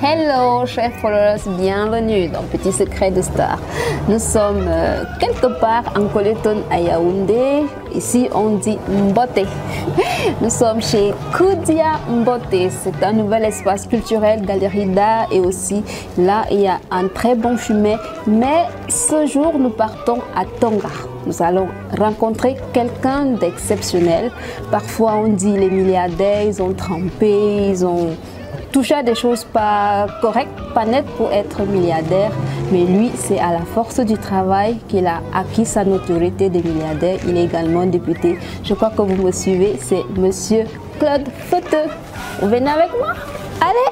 Hello chers followers, bienvenue dans Petit Secret de Star. Nous sommes quelque part en Coleton à Yaoundé. Ici on dit Mbote. Nous sommes chez Koudia Mbote. C'est un nouvel espace culturel, galerie d'art et aussi là il y a un très bon fumet. Mais ce jour nous partons à Tonga. Nous allons rencontrer quelqu'un d'exceptionnel. Parfois on dit les milliardaires, ils ont trempé, ils ont touché à des choses pas correctes, pas nettes pour être milliardaire. Mais lui, c'est à la force du travail qu'il a acquis sa notoriété de milliardaire. Il est également député. Je crois que vous me suivez, c'est Monsieur Claude Feuteux. Vous venez avec moi? Allez!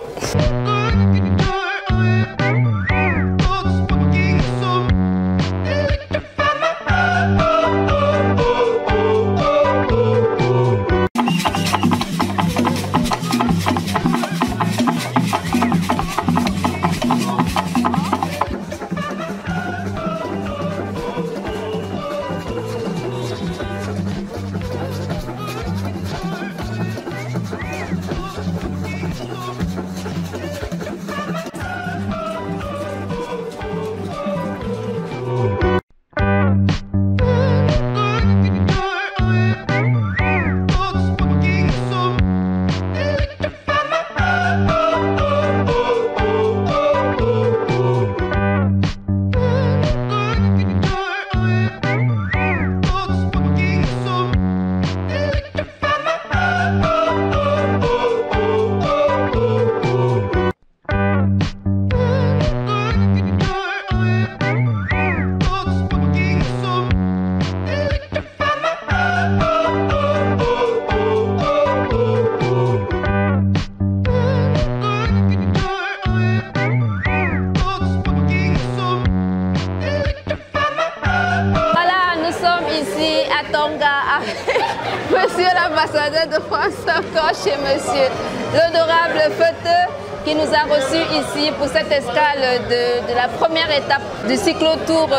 Monsieur l'ambassadeur de France, encore chez Monsieur l'honorable Feuteux qui nous a reçus ici pour cette escale de la première étape du cyclo-tour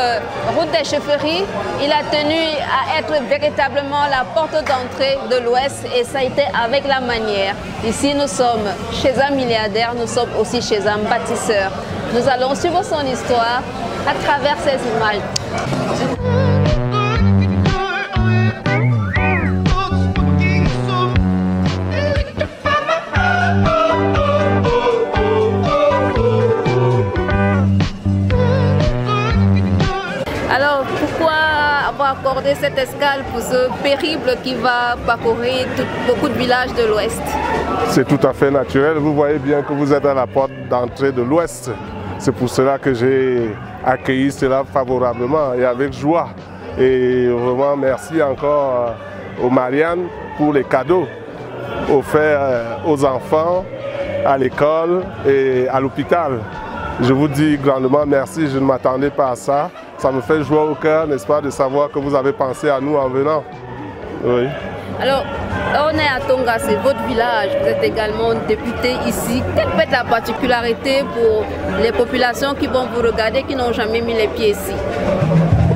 Route des Chefferies. Il a tenu à être véritablement la porte d'entrée de l'Ouest et ça a été avec la manière. Ici nous sommes chez un milliardaire, nous sommes aussi chez un bâtisseur. Nous allons suivre son histoire à travers ses images. Alors, pourquoi avoir accordé cette escale pour ce périple qui va parcourir beaucoup de villages de l'Ouest? C'est tout à fait naturel. Vous voyez bien que vous êtes à la porte d'entrée de l'Ouest. C'est pour cela que j'ai accueilli cela favorablement et avec joie. Et vraiment, merci encore aux Marianne pour les cadeaux offerts aux enfants, à l'école et à l'hôpital. Je vous dis grandement merci, je ne m'attendais pas à ça. Ça me fait joie au cœur, n'est-ce pas, de savoir que vous avez pensé à nous en venant. Oui. Alors, on est à Tonga, c'est votre village, vous êtes également député ici. Quelle peut être la particularité pour les populations qui vont vous regarder, qui n'ont jamais mis les pieds ici?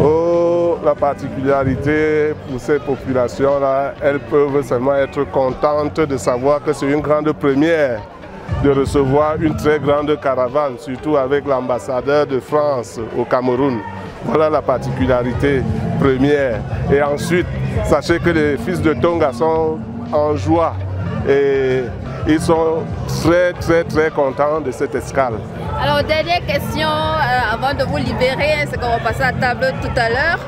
Oh, la particularité pour ces populations-là, elles peuvent seulement être contentes de savoir que c'est une grande première de recevoir une très grande caravane, surtout avec l'ambassadeur de France au Cameroun. Voilà la particularité première. Et ensuite, sachez que les fils de Tonga sont en joie et ils sont très contents de cette escale. Alors, dernière question avant de vous libérer, c'est qu'on va passer à table tout à l'heure.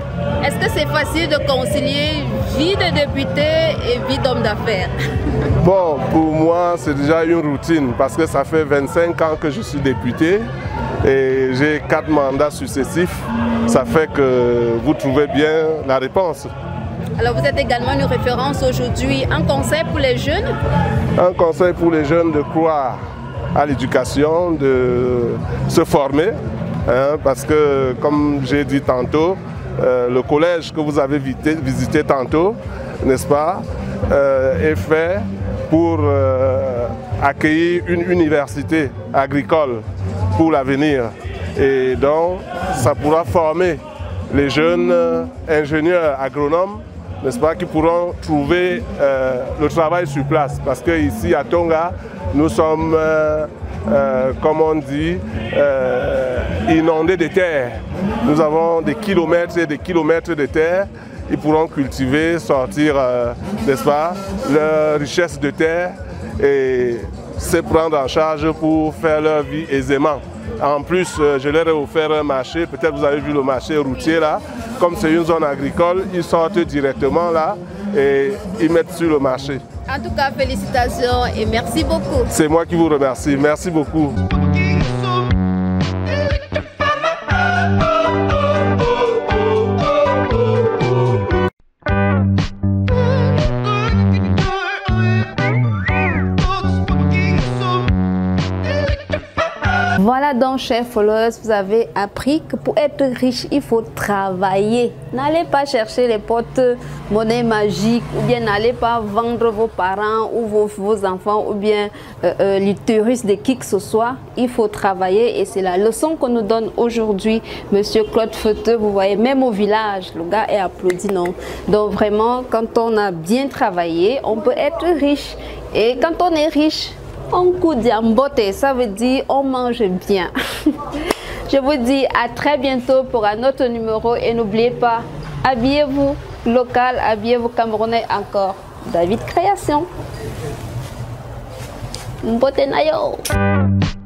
Est-ce que c'est facile de concilier vie de député et vie d'homme d'affaires? Bon, pour moi, c'est déjà une routine parce que ça fait 25 ans que je suis député et j'ai 4 mandats successifs. Ça fait que vous trouvez bien la réponse. Alors, vous êtes également une référence aujourd'hui. Un conseil pour les jeunes? Un conseil pour les jeunes de croire à l'éducation, de se former, hein, parce que, comme j'ai dit tantôt, le collège que vous avez visité tantôt, n'est-ce pas, est fait pour accueillir une université agricole pour l'avenir. Et donc, ça pourra former les jeunes ingénieurs agronomes, n'est-ce pas, qui pourront trouver le travail sur place. Parce qu'ici à Tonga, nous sommes, comme on dit, inondés de terre. Nous avons des kilomètres et des kilomètres de terre. Ils pourront cultiver, sortir, n'est-ce pas, leur richesse de terre et se prendre en charge pour faire leur vie aisément. En plus, je leur ai offert un marché, peut-être vous avez vu le marché routier là, comme c'est une zone agricole, ils sortent directement là et ils mettent sur le marché. En tout cas, félicitations et merci beaucoup. C'est moi qui vous remercie, merci beaucoup. Voilà donc, chers followers, vous avez appris que pour être riche, il faut travailler. N'allez pas chercher les porte-monnaie magiques ou bien n'allez pas vendre vos parents ou vos enfants ou bien l'utérus de qui que ce soit. Il faut travailler et c'est la leçon qu'on nous donne aujourd'hui. Monsieur Claude Feuteux, vous voyez, même au village, le gars est applaudi, non? Donc vraiment, quand on a bien travaillé, on peut être riche. Et quand on est riche, on coûte en beauté, ça veut dire on mange bien. Je vous dis à très bientôt pour un autre numéro et n'oubliez pas, habillez-vous local, habillez-vous camerounais encore. David Création. Mbote na yo.